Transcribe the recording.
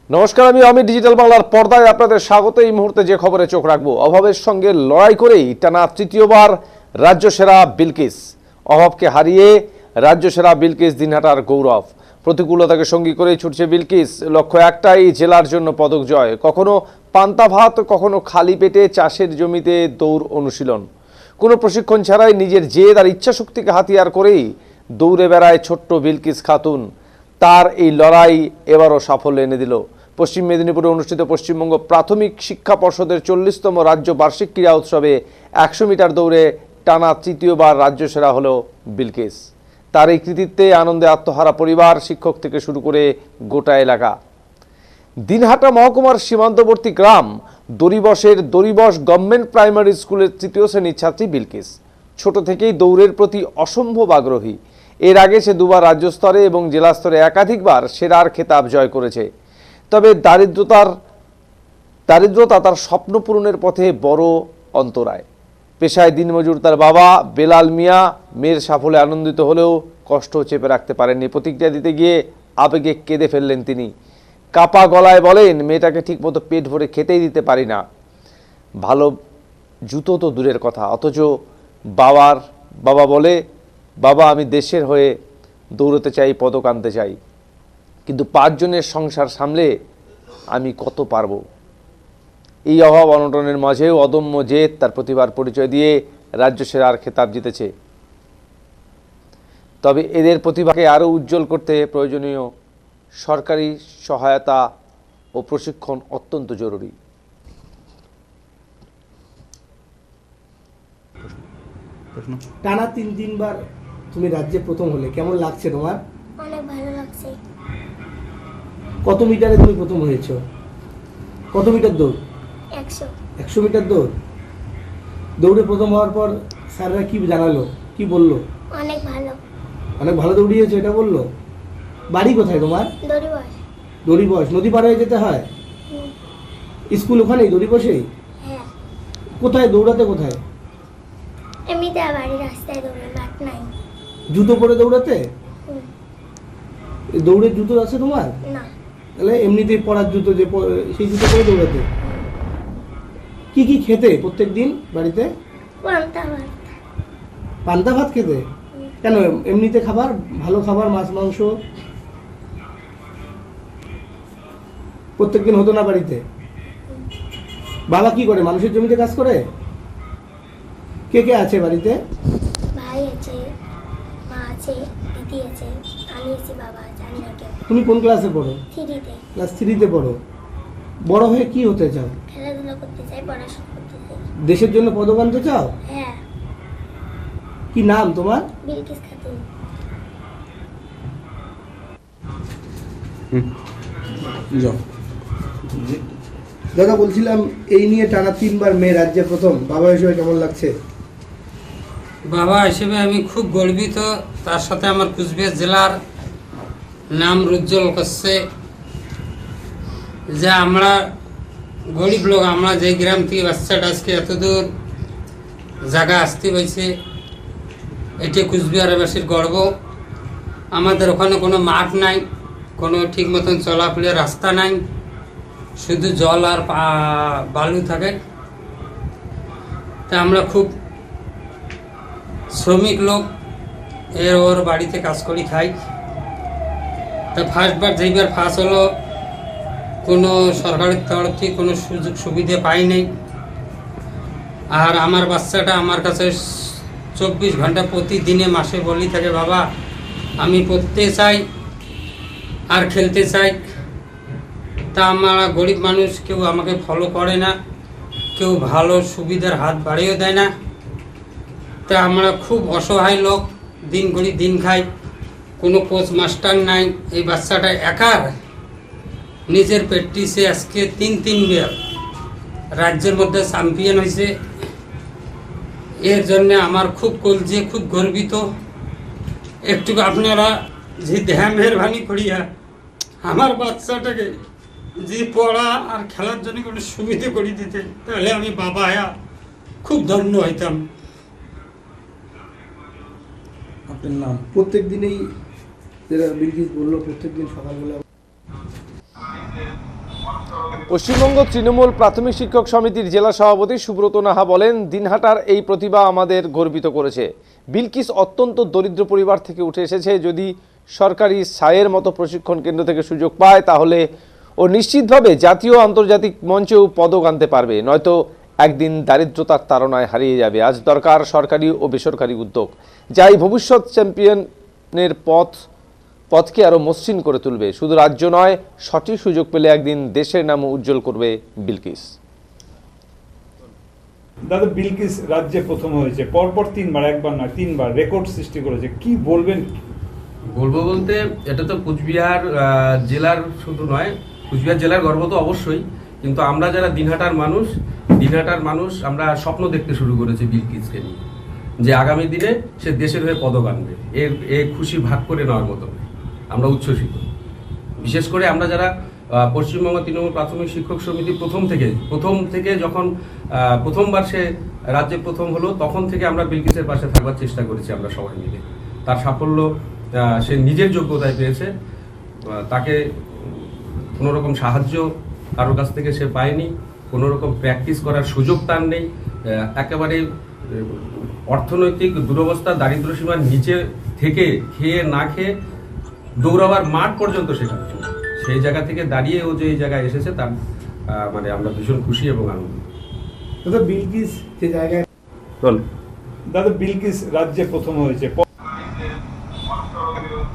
নমস্কার, আমি অমিত। ডিজিটাল বাংলার পর্দায় আপনাদের স্বাগত। এই মুহূর্তে যে খবরে চোখ রাখবো, অভাবের সঙ্গে লড়াই করেই টানা তৃতীয়বার রাজ্য সেরা বিলকিস। অভাবকে হারিয়ে রাজ্য সেরা বিলকিস দিনহাটার গৌরব। প্রতিকূলতাকে সঙ্গী করেই ছুটছে বিলকিস। লক্ষ্য একটাই, জেলার জন্য পদক জয়। কখনো পান্তা ভাত, কখনো খালি পেটে চাষের জমিতে দৌড় অনুশীলন। কোনো প্রশিক্ষণ ছাড়াই নিজের জেদ আর ইচ্ছাশক্তিকে হাতিয়ার করেই দৌড়ে বেড়ায় ছোট্ট বিলকিস খাতুন। তার এই লড়াই এবারও সাফল্য এনে দিল। পশ্চিম মেদিনীপুরে অনুষ্ঠিত পশ্চিমবঙ্গ প্রাথমিক শিক্ষা পর্ষদের 40তম রাজ্য বার্ষিক ক্রীড়া উৎসবে 100 মিটার দৌড়ে টানা তৃতীয়বার রাজ্য সেরা হল বিলকিস। তার এই কৃতিত্বে আনন্দে আত্মহারা পরিবার, শিক্ষক থেকে শুরু করে গোটা এলাকা। দিনহাটা মহকুমার সীমান্তবর্তী গ্রাম দড়িবস গভর্নমেন্ট প্রাইমারি স্কুলের তৃতীয় শ্রেণীর ছাত্রী বিলকিস। ছোট থেকেই দৌড়ের প্রতি অসম্ভব আগ্রহী। এর আগে সে দুবার রাজ্য স্তরে এবং জেলা স্তরে একাধিকবার সেরার খেতাব জয় করেছে। তবে দারিদ্রতা তার স্বপ্ন পূরণের পথে বড় অন্তরায়। পেশায় দিনমজুর তার বাবা বেলাল মিয়া মেয়ের সাফল্যে আনন্দিত হলেও কষ্ট চেপে রাখতে পারেননি। প্রতিক্রিয়া দিতে গিয়ে আবেগে কেঁদে ফেললেন তিনি। কাপা গলায় বলেন, মেয়েটাকে ঠিকমতো পেট ভরে খেতেই দিতে পারি না। ভালো জুতো তো দূরের কথা, অথচ বাবা বলে, বাবা আমি দেশের হয়ে দৌড়তে চাই, পদক আনতে চাই, কিন্তু 5 জনের সংসার সামলে আমি কত পারবো। এই অভাব অনটনের মাঝেও অদম্য জেদ তার প্রতিভার পরিচয় দিয়ে রাজ্য সেরার খেতাব জিতেছে। তবে এদের প্রতিভাকে আরও উজ্জ্বল করতে প্রয়োজনীয় সরকারি সহায়তা ও প্রশিক্ষণ অত্যন্ত জরুরি। টানা 3 বার তুমি রাজ্যে প্রথম হলে, কেমন লাগছে তোমার? অনেক ভালো লাগছে। কত মিটারে তুমি প্রথম হয়েছো? কত মিটার দৌড়? 100 মিটার দৌড়। দৌড়ে প্রথম হওয়ার পর স্যাররা কি জানালো, কি বললো? অনেক ভালো দৌড়িয়েছো এটা বললো। বাড়ি কোথায় তোমার? দড়িবস। নদী পার হয়ে যেতে হয়? স্কুল ওখানেই দড়িবসেই? হ্যাঁ। কোথায় দৌড়াতে? কোথায়? এমনিতে বাড়ির রাস্তায় দৌড়ে, মাঠ নাই। জুতো পরে দৌড়াতে? দৌড়ের জুতো আছে তোমার? না। তাহলে এমনিতেই পরার জুতো, যে সেই জুতো পরে দৌড়াতে। কি কি খেতে প্রত্যেক দিন বাড়িতে? পান্তা ভাত খেতে? কেন, এমনিতে খাবার, ভালো খাবার, মাছ মাংস প্রত্যেকদিন হতো না বাড়িতে? বাবা কি করে, মানুষের জমিতে কাজ করে? কে কে আছে বাড়িতে? ভাই আছে, মা আছে, দিদি আছে, আমি আছি, বাবা জানি না কেউ। তুমি কোন ক্লাসে পড়ো? 3-তে। ক্লাস 3-তে পড়ো। বড় হয়ে কি হতে চাও? খেলাধুলা করতে চাই, পড়াশোনা করতে চাই। দেশের জন্য পদক আনতে চাও? হ্যাঁ। কি নাম তোমার? বিলকিস খাতুন। দাদা বলছিলাম, এই নিয়ে টানা 3বার মেয়ে রাজ্যে প্রথম, বাবা হিসেবে কেমন লাগছে? বাবা হিসেবে আমি খুব গর্বিত। তার সাথে আমার কুচবিহার জেলার নাম উজ্জ্বল করছে যে আমরা গরিব লোক, আমরা যে গ্রাম থেকে বাচ্চাটা আজকে এত দূর জায়গা আসতে হয়েছে, এটি কুচবিহারবাসীর গর্ব। আমাদের ওখানে কোনো মাঠ নাই, কোনো ঠিক মতন চলাফেরার রাস্তা নাই, শুধু জল আর বালু থাকে। তা আমরা খুব শ্রমিক লোক, ওর বাড়িতে কাজ করি খাই। তা যেইবার ফার্স্ট হলো, কোনো সরকারের তরফ থেকে কোনো সুযোগ সুবিধা পাই নাই। আর আমার বাচ্চাটা আমার কাছে 24 ঘন্টা প্রতিদিনে মাসে বলি থাকে, বাবা আমি পড়তে চাই আর খেলতে চাই। তা আমরা গরিব মানুষ, কেউ আমাকে ফলো করে না, কেউ ভালো সুবিধার হাত বাড়িয়েও দেয় না। তা আমরা খুব অসহায় লোক, দিন করি দিন খাই, কোনো কোচ মাস্টার নাই। এই বাচ্চাটা একার নিজের প্র্যাকটিসে আজকে 3বার রাজ্যের মধ্যে চ্যাম্পিয়ন হয়েছে। এর জন্যে আমার খুব কলজে, খুব গর্বিত। একটু আপনারা যে দেহা মেহরবানি করিয়া আমার বাচ্চাটাকে যে পড়া আর খেলার জন্য কোনো সুবিধা করে দিতে, তাহলে আমি বাবা খুব ধন্য হইতাম। আপনার নাম? প্রত্যেক দিনেই যেটা বিলকিস বললো, প্রত্যেক দিন সকালবেলা পশ্চিমবঙ্গ তৃণমূল প্রাথমিক শিক্ষক সমিতির জেলা সভাপতি সুব্রত নাহা বলেন, দিনহাটার এই প্রতিভা আমাদের গর্বিত করেছে। বিলকিস অত্যন্ত দরিদ্র পরিবার থেকে উঠে এসেছে। যদি সরকারি সায়ের মতো প্রশিক্ষণ কেন্দ্র থেকে সুযোগ পায় তাহলে ও নিশ্চিতভাবে জাতীয় আন্তর্জাতিক মঞ্চেও পদক আনতে পারবে, নয়তো একদিন দারিদ্রতার তাড়নায় হারিয়ে যাবে। আজ দরকার সরকারি ও বেসরকারি উদ্যোগ, যা এই ভবিষ্যৎ চ্যাম্পিয়নের পথকে আরো মসৃণ করে তুলবে। শুধু রাজ্য নয়, সঠিক সুযোগ পেলে একদিন দেশের নামও উজ্জ্বল করবে বিলকিস। দাদা, বিলকিস রাজ্যে প্রথম হয়েছে, পরপর তিনবার, একবার নয় তিনবার রেকর্ড সৃষ্টি করেছে, কি বলবেন? বলবো বলতে এটা তো কুচবিহার জেলার শুধু নয়, কুচবিহার জেলার গর্ব তো অবশ্যই, কিন্তু আমরা যারা দিনহাটার মানুষ আমরা স্বপ্ন দেখতে শুরু করেছি বিলকিসকে নিয়ে, যে আগামী দিনে সে দেশের হয়ে পদক আনবে। এর খুশি ভাগ করে নেওয়ার মতো আমরা উচ্ছ্বসিত। বিশেষ করে আমরা যারা পশ্চিমবঙ্গ তৃণমূল প্রাথমিক শিক্ষক সমিতি প্রথম থেকে যখন প্রথমবার সে রাজ্যে প্রথম হলো, তখন থেকে আমরা বিলকিসের পাশে থাকবার চেষ্টা করেছি আমরা সবাই মিলে। তার সাফল্য সে নিজের যোগ্যতায় পেয়েছে, তাকে কোনো রকম সাহায্য কারোর কাছ থেকে সে পায়নি, কোনো রকম প্র্যাকটিস করার সুযোগ তার নেই। একেবারে অর্থনৈতিক দুরবস্থা, দারিদ্র সীমার নিচে থেকে খেয়ে না খেয়ে দৌড়াবার মাঠ পর্যন্ত সেখানে, সেই জায়গা থেকে দাঁড়িয়ে ও যে এই জায়গায় এসেছে তার মানে আমরা ভীষণ খুশি এবং আনন্দিত। দাদা, বিলকিস যে জায়গায় দাদা, বিলকিস রাজ্যে প্রথম হয়েছে,